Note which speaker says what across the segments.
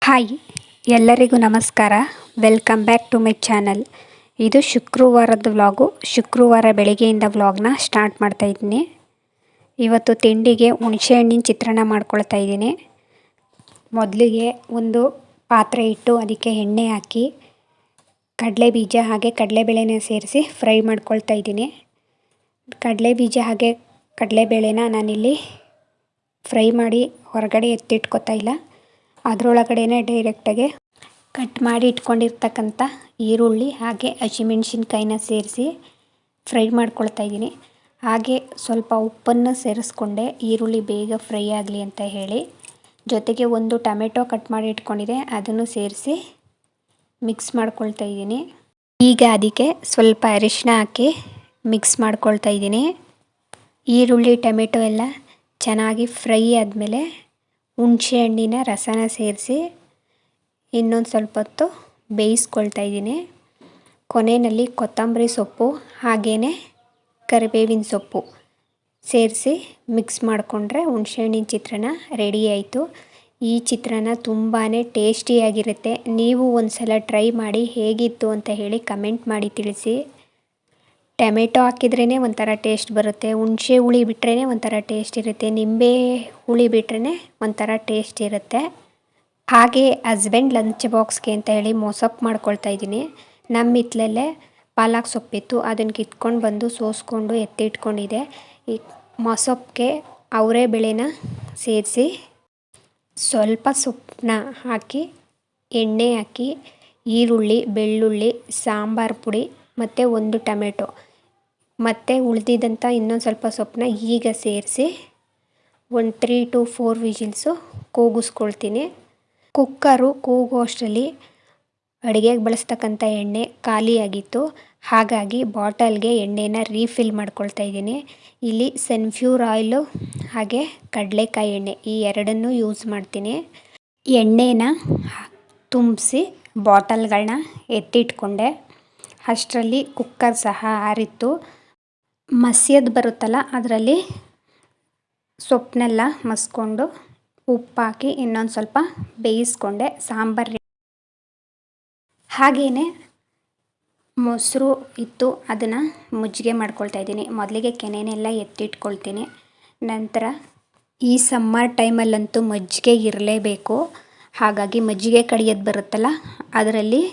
Speaker 1: Hi, ಎಲ್ಲರಿಗೂ ನಮಸ್ಕಾರ. Welcome back to my channel. ಇದು ಶುಕ್ರವಾರದ ವ್ಲಾಗು. ಶುಕ್ರವಾರ ಬೆಳಗ್ಗೆಯಿಂದ ವ್ಲಾಗ್ನ ಸ್ಟಾರ್ಟ್ ಮಾಡ್ತಾಯಿದ್ದೀನಿ. ಇವತ್ತು ತಿಂಡಿಗೆ ಹುಣಸೆಹಣ್ಣಿನ ಚಿತ್ರಾನ್ನ ಮಾಡ್ಕೊಳ್ತಾ ಇದ್ದೀನಿ. ಮೊದಲಿಗೆ ಒಂದು ಪಾತ್ರೆ ಇಟ್ಟು ಅದಕ್ಕೆ ಎಣ್ಣೆ ಹಾಕಿ ಕಡಲೆ ಬೀಜ ಹಾಗೆ ಕಡಲೆಬೇಳೆನ ಸೇರಿಸಿ ಫ್ರೈ ಮಾಡ್ಕೊಳ್ತಾ ಇದ್ದೀನಿ. ಕಡಲೆ ಬೀಜ ಹಾಗೆ ಕಡಲೆಬೇಳೆನ ನಾನಿಲ್ಲಿ ಫ್ರೈ ಮಾಡಿ ಹೊರಗಡೆ ಎತ್ತಿಟ್ಕೊತಾ ಇಲ್ಲ, ಅದರೊಳಗಡೆ ಡೈರೆಕ್ಟಾಗಿ ಕಟ್ ಮಾಡಿ ಇಟ್ಕೊಂಡಿರ್ತಕ್ಕಂಥ ಈರುಳ್ಳಿ ಹಾಗೆ ಹಸಿಮೆಣ್ಸಿನ್ಕಾಯಿನ ಸೇರಿಸಿ ಫ್ರೈ ಮಾಡ್ಕೊಳ್ತಾ ಇದ್ದೀನಿ. ಹಾಗೆ ಸ್ವಲ್ಪ ಉಪ್ಪನ್ನು ಸೇರಿಸ್ಕೊಂಡೆ, ಈರುಳ್ಳಿ ಬೇಗ ಫ್ರೈ ಆಗಲಿ ಅಂತ ಹೇಳಿ. ಜೊತೆಗೆ ಒಂದು ಟೊಮೆಟೊ ಕಟ್ ಮಾಡಿ ಇಟ್ಕೊಂಡಿದೆ, ಅದನ್ನು ಸೇರಿಸಿ ಮಿಕ್ಸ್ ಮಾಡ್ಕೊಳ್ತಾ ಇದ್ದೀನಿ. ಈಗ ಅದಕ್ಕೆ ಸ್ವಲ್ಪ ಅರಿಶಿನ ಹಾಕಿ ಮಿಕ್ಸ್ ಮಾಡ್ಕೊಳ್ತಾ ಇದ್ದೀನಿ. ಈರುಳ್ಳಿ ಟೊಮೆಟೊ ಎಲ್ಲ ಚೆನ್ನಾಗಿ ಫ್ರೈ ಆದಮೇಲೆ ಹುಣಸೆ ಹಣ್ಣಿನ ರಸನ ಸೇರಿಸಿ ಇನ್ನೊಂದು ಸ್ವಲ್ಪ ಹೊತ್ತು ಬೇಯಿಸ್ಕೊಳ್ತಾ ಇದ್ದೀನಿ. ಕೊನೆಯಲ್ಲಿ ಕೊತ್ತಂಬರಿ ಸೊಪ್ಪು ಹಾಗೆಯೇ ಕರಿಬೇವಿನ ಸೊಪ್ಪು ಸೇರಿಸಿ ಮಿಕ್ಸ್ ಮಾಡಿಕೊಂಡ್ರೆ ಹುಣಸೆಹಣ್ಣಿನ ಚಿತ್ರಾನ್ನ ರೆಡಿ ಆಯಿತು. ಈ ಚಿತ್ರಾನ್ನ ತುಂಬಾ ಟೇಸ್ಟಿಯಾಗಿರುತ್ತೆ. ನೀವು ಒಂದು ಸಲ ಟ್ರೈ ಮಾಡಿ ಹೇಗಿತ್ತು ಅಂತ ಹೇಳಿ ಕಮೆಂಟ್ ಮಾಡಿ ತಿಳಿಸಿ. ಟೊಮೆಟೊ ಹಾಕಿದ್ರೇ ಒಂಥರ ಟೇಸ್ಟ್ ಬರುತ್ತೆ, ಹುಣಸೆ ಹುಳಿ ಬಿಟ್ರೇ ಒಂಥರ ಟೇಸ್ಟ್ ಇರುತ್ತೆ, ನಿಂಬೆ ಹುಳಿ ಬಿಟ್ರೇ ಒಂಥರ ಟೇಸ್ಟ್ ಇರುತ್ತೆ. ಹಾಗೆ ಹಸ್ಬೆಂಡ್ ಲಂಚ್ ಬಾಕ್ಸ್ಗೆ ಅಂತ ಹೇಳಿ ಮೊಸಪ್ಪು ಮಾಡ್ಕೊಳ್ತಾ ಇದ್ದೀನಿ. ನಮ್ಮ ಹಿತ್ತಲಲ್ಲೇ ಪಾಲಕ್ ಸೊಪ್ಪಿತ್ತು, ಅದನ್ನು ಕಿತ್ಕೊಂಡು ಬಂದು ಸೋಸ್ಕೊಂಡು ಎತ್ತಿಟ್ಕೊಂಡಿದ್ದೆ. ಈ ಮೊಸಪ್ಪಿಗೆ ಅವರೇ ಬೇಳೆನ ಸೇರಿಸಿ ಸ್ವಲ್ಪ ಸೊಪ್ಪನ್ನ ಹಾಕಿ ಎಣ್ಣೆ ಹಾಕಿ ಈರುಳ್ಳಿ ಬೆಳ್ಳುಳ್ಳಿ ಸಾಂಬಾರು ಪುಡಿ ಮತ್ತು ಒಂದು ಟೊಮೆಟೊ ಮತ್ತು ಉಳಿದಿದ್ದಂಥ ಇನ್ನೊಂದು ಸ್ವಲ್ಪ ಸೊಪ್ಪನ್ನ ಈಗ ಸೇರಿಸಿ ಒಂದು 3 to 4 ವಿಜಿಲ್ಸು ಕೂಗಿಸ್ಕೊಳ್ತೀನಿ. ಕುಕ್ಕರು ಕೂಗೋ ಅಷ್ಟರಲ್ಲಿ ಅಡುಗೆಗೆ ಬಳಸ್ತಕ್ಕಂಥ ಎಣ್ಣೆ ಖಾಲಿಯಾಗಿತ್ತು. ಹಾಗಾಗಿ ಬಾಟಲ್ಗೆ ಎಣ್ಣೆನ ರೀಫಿಲ್ ಮಾಡ್ಕೊಳ್ತಾ ಇದ್ದೀನಿ. ಇಲ್ಲಿ ಸನ್ಫ್ಯೂರ್ ಆಯಿಲು ಹಾಗೆ ಕಡಲೆಕಾಯಿ ಎಣ್ಣೆ ಈ ಎರಡನ್ನೂ ಯೂಸ್ ಮಾಡ್ತೀನಿ. ಎಣ್ಣೆನ ತುಂಬಿಸಿ ಬಾಟಲ್ಗಳನ್ನ ಎತ್ತಿಟ್ಕೊಂಡೆ. ಅಷ್ಟರಲ್ಲಿ ಕುಕ್ಕರ್ ಸಹ ಆರಿತ್ತು. ಮಸಿಯೋದು ಬರುತ್ತಲ್ಲ, ಅದರಲ್ಲಿ ಸೊಪ್ಪನ್ನೆಲ್ಲ ಮಸ್ಕೊಂಡು ಉಪ್ಪಾಕಿ ಇನ್ನೊಂದು ಸ್ವಲ್ಪ ಬೇಯಿಸ್ಕೊಂಡೆ. ಸಾಂಬಾರು ಹಾಗೆಯೇ ಮೊಸರು ಇತ್ತು, ಅದನ್ನು ಮಜ್ಜಿಗೆ ಮಾಡ್ಕೊಳ್ತಾ ಇದ್ದೀನಿ. ಮೊದಲಿಗೆ ಕೆನೆನೆಲ್ಲ ಎತ್ತಿಟ್ಕೊಳ್ತೀನಿ. ನಂತರ ಈ ಸಮ್ಮರ್ ಟೈಮಲ್ಲಂತೂ ಮಜ್ಜಿಗೆ ಇರಲೇಬೇಕು. ಹಾಗಾಗಿ ಮಜ್ಜಿಗೆ ಕಡಿಯೋದು ಬರುತ್ತಲ್ಲ, ಅದರಲ್ಲಿ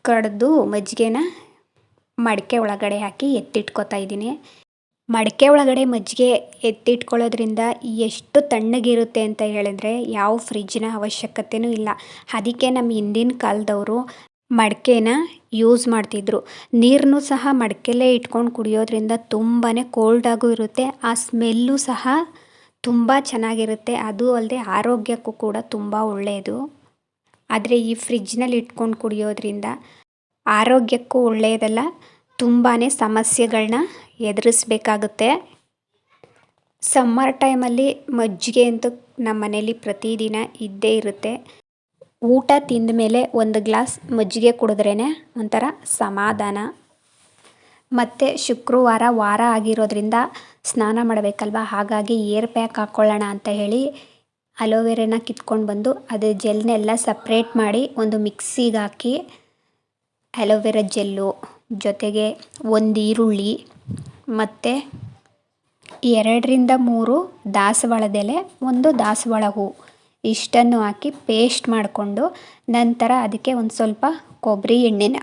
Speaker 1: ಕಡಿದು ಮಜ್ಜಿಗೆನ ಮಡಿಕೆ ಒಳಗಡೆ ಹಾಕಿ ಎತ್ತಿಟ್ಕೊತಾ ಇದ್ದೀನಿ. ಮಡಿಕೆ ಒಳಗಡೆ ಮಜ್ಜಿಗೆ ಎತ್ತಿಟ್ಕೊಳ್ಳೋದ್ರಿಂದ ಎಷ್ಟು ತಣ್ಣಗಿರುತ್ತೆ ಅಂತ ಹೇಳಿದ್ರೆ ಯಾವ ಫ್ರಿಜ್ಜಿನ ಅವಶ್ಯಕತೆಯೂ ಇಲ್ಲ. ಅದಕ್ಕೆ ನಮ್ಮ ಹಿಂದಿನ ಕಾಲದವರು ಮಡಿಕೆನ ಯೂಸ್ ಮಾಡ್ತಿದ್ರು. ನೀರನ್ನು ಸಹ ಮಡಿಕೆಲೇ ಇಟ್ಕೊಂಡು ಕುಡಿಯೋದ್ರಿಂದ ತುಂಬಾ ಕೋಲ್ಡಾಗೂ ಇರುತ್ತೆ, ಆ ಸ್ಮೆಲ್ಲು ಸಹ ತುಂಬ ಚೆನ್ನಾಗಿರುತ್ತೆ. ಅದು ಅಲ್ಲದೆ ಆರೋಗ್ಯಕ್ಕೂ ಕೂಡ ತುಂಬ ಒಳ್ಳೆಯದು. ಆದರೆ ಈ ಫ್ರಿಜ್ನಲ್ಲಿ ಇಟ್ಕೊಂಡು ಕುಡಿಯೋದ್ರಿಂದ ಆರೋಗ್ಯಕ್ಕೂ ಒಳ್ಳೆಯದಲ್ಲ, ತುಂಬಾ ಸಮಸ್ಯೆಗಳನ್ನ ಎದುರಿಸ್ಬೇಕಾಗುತ್ತೆ. ಸಮ್ಮರ್ ಟೈಮಲ್ಲಿ ಮಜ್ಜಿಗೆ ಅಂತೂ ನಮ್ಮ ಮನೇಲಿ ಪ್ರತಿದಿನ ಇದ್ದೇ ಇರುತ್ತೆ. ಊಟ ತಿಂದ ಮೇಲೆ ಒಂದು ಗ್ಲಾಸ್ ಮಜ್ಜಿಗೆ ಕುಡಿದ್ರೇ ಒಂಥರ ಸಮಾಧಾನ. ಮತ್ತು ಶುಕ್ರವಾರ ವಾರ ಆಗಿರೋದ್ರಿಂದ ಸ್ನಾನ ಮಾಡಬೇಕಲ್ವ, ಹಾಗಾಗಿ ಏರ್ ಪ್ಯಾಕ್ ಹಾಕ್ಕೊಳ್ಳೋಣ ಅಂತ ಹೇಳಿ ಅಲೋವೆರಾನ ಕಿತ್ಕೊಂಡು ಬಂದು ಅದು ಜೆಲ್ನೆಲ್ಲ ಸಪ್ರೇಟ್ ಮಾಡಿ ಒಂದು ಮಿಕ್ಸಿಗೆ ಹಾಕಿ ಅಲೋವೆರಾ ಜೆಲ್ಲು ಜೊತೆಗೆ ಒಂದು ಈರುಳ್ಳಿ ಮತ್ತು 2ರಿಂದ 3 ದಾಸವಾಳದೆಲೆ, ಒಂದು ದಾಸವಾಳ ಹೂವು ಇಷ್ಟನ್ನು ಹಾಕಿ ಪೇಸ್ಟ್ ಮಾಡಿಕೊಂಡು ನಂತರ ಅದಕ್ಕೆ ಒಂದು ಸ್ವಲ್ಪ ಕೊಬ್ಬರಿ ಎಣ್ಣೆನ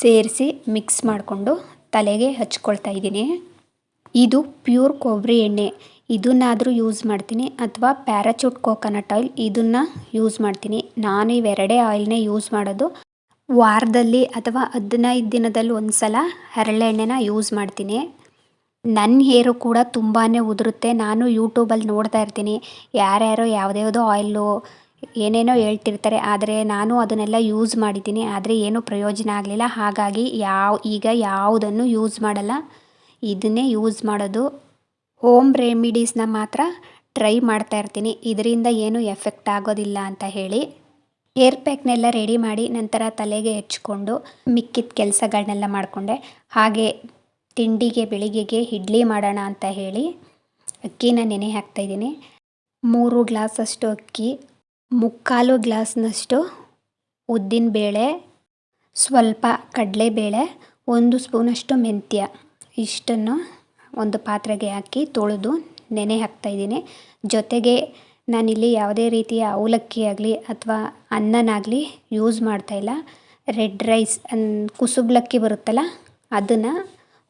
Speaker 1: ಸೇರಿಸಿ ಮಿಕ್ಸ್ ಮಾಡಿಕೊಂಡು ತಲೆಗೆ ಹಚ್ಕೊಳ್ತಾ ಇದ್ದೀನಿ. ಇದು ಪ್ಯೂರ್ ಕೊಬ್ಬರಿ ಎಣ್ಣೆ, ಇದನ್ನಾದರೂ ಯೂಸ್ ಮಾಡ್ತೀನಿ, ಅಥವಾ ಪ್ಯಾರಾಚೂಟ್ ಕೋಕೋನಟ್ ಆಯಿಲ್ ಇದನ್ನು ಯೂಸ್ ಮಾಡ್ತೀನಿ. ನಾನು ಇವೆರಡೇ ಆಯಿಲ್ನೇ ಯೂಸ್ ಮಾಡೋದು. ವಾರದಲ್ಲಿ ಅಥವಾ 15 ದಿನದಲ್ಲಿ ಒಂದು ಸಲ ಹರಳೆಣ್ಣೆನ ಯೂಸ್ ಮಾಡ್ತೀನಿ. ನನ್ನ ಹೇರು ಕೂಡ ತುಂಬಾ ಉದುರುತ್ತೆ. ನಾನು ಯೂಟ್ಯೂಬಲ್ಲಿ ನೋಡ್ತಾ ಇರ್ತೀನಿ, ಯಾರ್ಯಾರೋ ಯಾವುದ್ಯಾವುದೋ ಆಯಿಲು ಏನೇನೋ ಹೇಳ್ತಿರ್ತಾರೆ, ಆದರೆ ನಾನು ಅದನ್ನೆಲ್ಲ ಯೂಸ್ ಮಾಡಿದ್ದೀನಿ, ಆದರೆ ಏನೂ ಪ್ರಯೋಜನ ಆಗಲಿಲ್ಲ. ಹಾಗಾಗಿ ಈಗ ಯಾವುದನ್ನು ಯೂಸ್ ಮಾಡಲ್ಲ, ಇದನ್ನೇ ಯೂಸ್ ಮಾಡೋದು. ಹೋಮ್ ರೆಮಿಡೀಸ್ನ ಮಾತ್ರ ಟ್ರೈ ಮಾಡ್ತಾ ಇರ್ತೀನಿ, ಇದರಿಂದ ಏನೂ ಎಫೆಕ್ಟ್ ಆಗೋದಿಲ್ಲ ಅಂತ ಹೇಳಿ. ಹೇರ್ ಪ್ಯಾಕ್ನೆಲ್ಲ ರೆಡಿ ಮಾಡಿ ನಂತರ ತಲೆಗೆ ಹಚ್ಕೊಂಡು ಮಿಕ್ಕಿದ ಕೆಲಸಗಳನ್ನೆಲ್ಲ ಮಾಡಿಕೊಂಡೆ. ಹಾಗೆ ತಿಂಡಿಗೆ ಬೆಳಿಗ್ಗೆಗೆ ಇಡ್ಲಿ ಮಾಡೋಣ ಅಂತ ಹೇಳಿ ಅಕ್ಕಿನ ನೆನೆ ಹಾಕ್ತಾಯಿದ್ದೀನಿ. 3 ಗ್ಲಾಸಷ್ಟು ಅಕ್ಕಿ, ಮುಕ್ಕಾಲು ಗ್ಲಾಸ್ನಷ್ಟು ಉದ್ದಿನಬೇಳೆ, ಸ್ವಲ್ಪ ಕಡಲೆಬೇಳೆ, 1 ಸ್ಪೂನಷ್ಟು ಮೆಂತ್ಯ ಇಷ್ಟನ್ನು ಒಂದು ಪಾತ್ರೆಗೆ ಹಾಕಿ ತೊಳೆದು ನೆನೆ ಹಾಕ್ತಾಯಿದ್ದೀನಿ. ಜೊತೆಗೆ ನಾನಿಲ್ಲಿ ಯಾವುದೇ ರೀತಿಯ ಅವಲಕ್ಕಿ ಆಗಲಿ ಅಥವಾ ಅನ್ನನಾಗಲಿ ಯೂಸ್ ಮಾಡ್ತಾಯಿಲ್ಲ. ರೆಡ್ ರೈಸ್ ಕುಸುಬ್ಲಕ್ಕಿ ಬರುತ್ತಲ್ಲ ಅದನ್ನು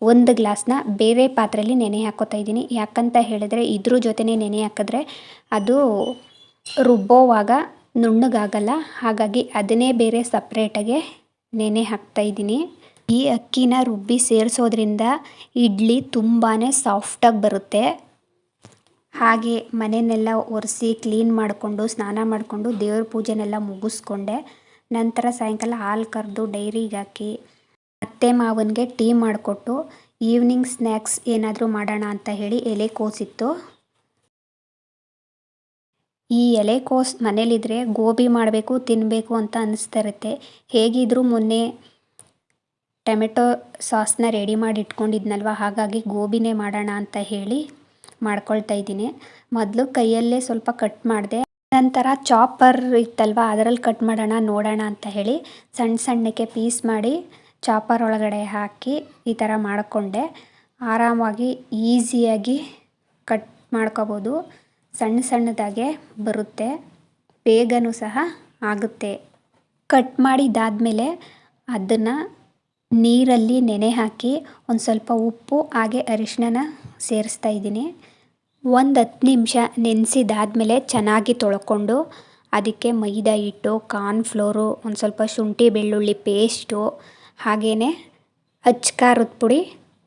Speaker 1: 1 ಗ್ಲಾಸ್ನ ಬೇರೆ ಪಾತ್ರೆಯಲ್ಲಿ ನೆನೆ ಹಾಕ್ಕೋತಾ ಇದ್ದೀನಿ. ಯಾಕಂತ ಹೇಳಿದ್ರೆ ಇದ್ರ ಜೊತೆನೇ ನೆನೆ ಹಾಕಿದ್ರೆ ಅದು ರುಬ್ಬೋವಾಗ ನುಣ್ಣಗಾಗಲ್ಲ. ಹಾಗಾಗಿ ಅದನ್ನೇ ಬೇರೆ ಸಪ್ರೇಟಾಗೆ ನೆನೆ ಹಾಕ್ತಾಯಿದ್ದೀನಿ. ಈ ಅಕ್ಕಿನ ರುಬ್ಬಿ ಸೇರಿಸೋದ್ರಿಂದ ಇಡ್ಲಿ ತುಂಬಾ ಸಾಫ್ಟಾಗಿ ಬರುತ್ತೆ. ಹಾಗೆ ಮನೆಯನ್ನೆಲ್ಲ ಒರೆಸಿ ಕ್ಲೀನ್ ಮಾಡಿಕೊಂಡು ಸ್ನಾನ ಮಾಡಿಕೊಂಡು ದೇವ್ರ ಪೂಜೆನೆಲ್ಲ ಮುಗಿಸ್ಕೊಂಡೆ. ನಂತರ ಸಾಯಂಕಾಲ ಹಾಲು ಕರೆದು ಡೈರಿಗೆ ಹಾಕಿ ಅತ್ತೆ ಮಾವನಿಗೆ ಟೀ ಮಾಡಿಕೊಟ್ಟು ಈವ್ನಿಂಗ್ ಸ್ನ್ಯಾಕ್ಸ್ ಏನಾದರೂ ಮಾಡೋಣ ಅಂತ ಹೇಳಿ ಎಲೆಕೋಸಿತ್ತು. ಈ ಎಲೆಕೋಸು ಮನೇಲಿದ್ದರೆ ಗೋಬಿ ಮಾಡಬೇಕು ತಿನ್ನಬೇಕು ಅಂತ ಅನ್ನಿಸ್ತಾ ಇರುತ್ತೆ. ಹೇಗಿದ್ದರೂ ಮೊನ್ನೆ ಟೊಮೆಟೊ ಸಾಸ್ನ ರೆಡಿ ಮಾಡಿ ಇಟ್ಕೊಂಡಿದ್ನಲ್ವ, ಹಾಗಾಗಿ ಗೋಬಿನೇ ಮಾಡೋಣ ಅಂತ ಹೇಳಿ ಮಾಡ್ಕೊಳ್ತಾ ಇದ್ದೀನಿ. ಮೊದಲು ಕೈಯಲ್ಲೇ ಸ್ವಲ್ಪ ಕಟ್ ಮಾಡಿದೆ. ನಂತರ ಚಾಪರ್ ಇತ್ತಲ್ವ ಅದರಲ್ಲಿ ಕಟ್ ಮಾಡೋಣ ನೋಡೋಣ ಅಂತ ಹೇಳಿ ಸಣ್ಣಕ್ಕೆ ಪೀಸ್ ಮಾಡಿ ಚಾಪರ್ ಒಳಗಡೆ ಹಾಕಿ ಈ ಥರ ಮಾಡಿಕೊಂಡೆ. ಆರಾಮಾಗಿ ಈಸಿಯಾಗಿ ಕಟ್ ಮಾಡ್ಕೋಬೋದು. ಸಣ್ಣದಾಗೆ ಬರುತ್ತೆ, ಬೇಗನೂ ಸಹ ಆಗುತ್ತೆ. ಕಟ್ ಮಾಡಿದ್ದಾದಮೇಲೆ ಅದನ್ನು ನೀರಲ್ಲಿ ನೆನೆ ಹಾಕಿ ಒಂದು ಸ್ವಲ್ಪ ಉಪ್ಪು ಹಾಗೆ ಅರಿಶಿನ ಸೇರಿಸ್ತಾ ಇದ್ದೀನಿ. 10 ನಿಮಿಷ ನೆನೆಸಿದಾದ್ಮೇಲೆ ಚೆನ್ನಾಗಿ ತೊಳ್ಕೊಂಡು ಅದಕ್ಕೆ ಮೈದಾ ಹಿಟ್ಟು, ಕಾರ್ನ್ಫ್ಲೋರು, ಒಂದು ಸ್ವಲ್ಪ ಶುಂಠಿ ಬೆಳ್ಳುಳ್ಳಿ ಪೇಸ್ಟು, ಹಾಗೆಯೇ ಅಚ್ಚ ಖಾರದ ಪುಡಿ,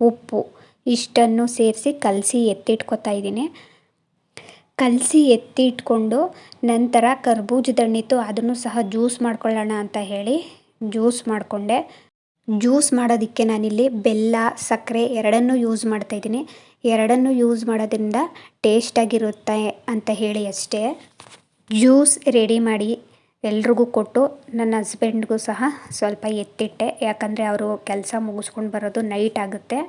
Speaker 1: ಉಪ್ಪು ಇಷ್ಟನ್ನು ಸೇರಿಸಿ ಕಲಸಿ ಎತ್ತಿಟ್ಕೊತಾ ಇದ್ದೀನಿ. ಕಲಸಿ ಎತ್ತಿಟ್ಕೊಂಡು ನಂತರ ಕರ್ಬೂಜದ ಹಣ್ಣಿತ್ತು ಅದನ್ನು ಸಹ ಜ್ಯೂಸ್ ಮಾಡ್ಕೊಳ್ಳೋಣ ಅಂತ ಹೇಳಿ ಜ್ಯೂಸ್ ಮಾಡಿಕೊಂಡೆ. ಜ್ಯೂಸ್ ಮಾಡೋದಕ್ಕೆ ನಾನಿಲ್ಲಿ ಬೆಲ್ಲ, ಸಕ್ಕರೆ ಎರಡನ್ನೂ ಯೂಸ್ ಮಾಡ್ತಾಯಿದ್ದೀನಿ. ಎರಡನ್ನೂ ಯೂಸ್ ಮಾಡೋದ್ರಿಂದ ಟೇಸ್ಟಾಗಿರುತ್ತೆ ಅಂತ ಹೇಳಿ ಅಷ್ಟೇ. ಜ್ಯೂಸ್ ರೆಡಿ ಮಾಡಿ ಎಲ್ರಿಗೂ ಕೊಟ್ಟು ನನ್ನ ಹಸ್ಬೆಂಡ್ಗೂ ಸಹ ಸ್ವಲ್ಪ ಎತ್ತಿಟ್ಟೆ. ಯಾಕಂದರೆ ಅವರು ಕೆಲಸ ಮುಗಿಸ್ಕೊಂಡು ಬರೋದು ನೈಟ್ ಆಗುತ್ತೆ,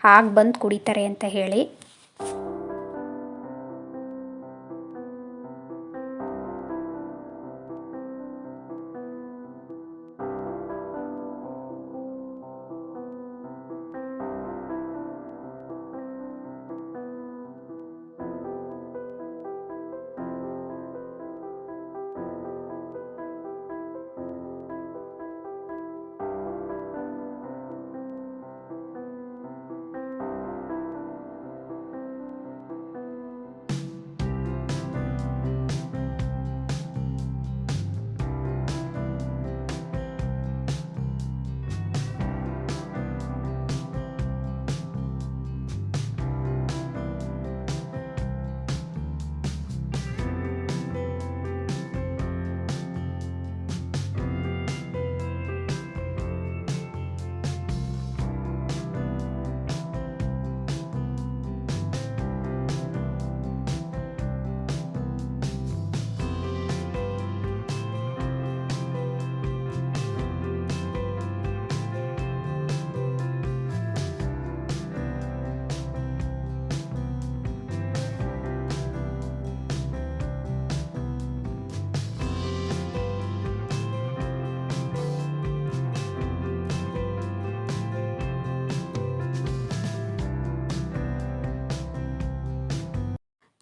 Speaker 1: ಹಾಗೆ ಬಂದು ಕುಡಿತಾರೆ ಅಂತ ಹೇಳಿ.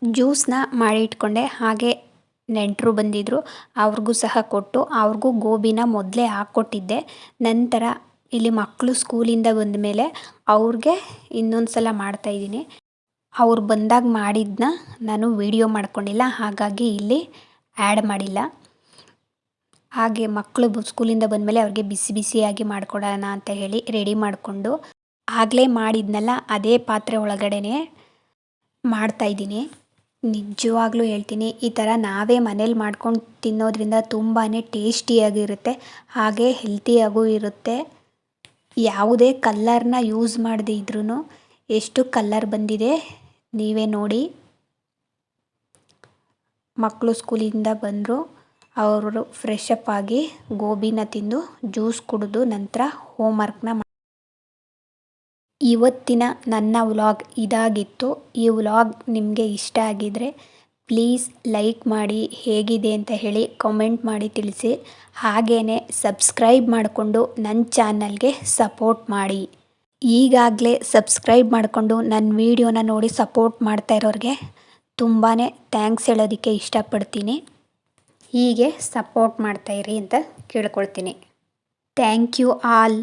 Speaker 1: ಜ್ಯೂಸನ್ನ ಮಾಡಿ ಇಟ್ಕೊಂಡೆ. ಹಾಗೆ ನೆಂಟರು ಬಂದಿದ್ದರು, ಅವ್ರಿಗೂ ಸಹ ಕೊಟ್ಟು ಅವ್ರಿಗೂ ಗೋಬಿನ ಮೊದಲೇ ಹಾಕ್ಕೊಟ್ಟಿದ್ದೆ. ನಂತರ ಇಲ್ಲಿ ಮಕ್ಕಳು ಸ್ಕೂಲಿಂದ ಬಂದ ಮೇಲೆ ಅವ್ರಿಗೆ ಇನ್ನೊಂದು ಸಲ ಮಾಡ್ತಾಯಿದ್ದೀನಿ. ಅವ್ರು ಬಂದಾಗ ಮಾಡಿದ್ದನ್ನ ನಾನು ವಿಡಿಯೋ ಮಾಡ್ಕೊಂಡಿಲ್ಲ, ಹಾಗಾಗಿ ಇಲ್ಲಿ ಆ್ಯಡ್ ಮಾಡಿಲ್ಲ. ಹಾಗೆ ಮಕ್ಕಳು ಸ್ಕೂಲಿಂದ ಬಂದಮೇಲೆ ಅವ್ರಿಗೆ ಬಿಸಿ ಬಿಸಿಯಾಗಿ ಮಾಡಿಕೊಡೋಣ ಅಂತ ಹೇಳಿ ರೆಡಿ ಮಾಡಿಕೊಂಡು ಆಗಲೇ ಮಾಡಿದ್ನಲ್ಲ ಅದೇ ಪಾತ್ರೆ ಒಳಗಡೆನೆ ಮಾಡ್ತಾಯಿದ್ದೀನಿ. ನಿಜವಾಗ್ಲೂ ಹೇಳ್ತೀನಿ, ಈ ಥರ ನಾವೇ ಮನೇಲಿ ಮಾಡ್ಕೊಂಡು ತಿನ್ನೋದ್ರಿಂದ ತುಂಬಾ ಟೇಸ್ಟಿಯಾಗಿರುತ್ತೆ, ಹಾಗೆ ಹೆಲ್ತಿಯಾಗೂ ಇರುತ್ತೆ. ಯಾವುದೇ ಕಲ್ಲರ್ನ ಯೂಸ್ ಮಾಡದೇ ಇದ್ರೂ ಎಷ್ಟು ಕಲ್ಲರ್ ಬಂದಿದೆ ನೀವೇ ನೋಡಿ. ಮಕ್ಕಳು ಸ್ಕೂಲಿಂದ ಬಂದರು, ಅವರು ಫ್ರೆಶ್ ಅಪ್ ಆಗಿ ಗೋಬಿನ ತಿಂದು ಜ್ಯೂಸ್ ಕುಡಿದು ನಂತರ ಹೋಮ್ವರ್ಕ್ನ ಇವತ್ತಿನ ನನ್ನ ವ್ಲಾಗ್ ಇದಾಗಿತ್ತು. ಈ ವ್ಲಾಗ್ ನಿಮಗೆ ಇಷ್ಟ ಆಗಿದರೆ ಪ್ಲೀಸ್ ಲೈಕ್ ಮಾಡಿ, ಹೇಗಿದೆ ಅಂತ ಹೇಳಿ ಕಾಮೆಂಟ್ ಮಾಡಿ ತಿಳಿಸಿ. ಹಾಗೆಯೇ ಸಬ್ಸ್ಕ್ರೈಬ್ ಮಾಡಿಕೊಂಡು ನನ್ನ ಚಾನಲ್ಗೆ ಸಪೋರ್ಟ್ ಮಾಡಿ. ಈಗಾಗಲೇ ಸಬ್ಸ್ಕ್ರೈಬ್ ಮಾಡಿಕೊಂಡು ನನ್ನ ವಿಡಿಯೋನ ನೋಡಿ ಸಪೋರ್ಟ್ ಮಾಡ್ತಾ ಇರೋರಿಗೆ ತುಂಬಾ ಥ್ಯಾಂಕ್ಸ್ ಹೇಳೋದಕ್ಕೆ ಇಷ್ಟಪಡ್ತೀನಿ. ಹೀಗೆ ಸಪೋರ್ಟ್ ಮಾಡ್ತಾಯಿರಿ ಅಂತ ಕೇಳ್ಕೊಳ್ತೀನಿ. Thank you all.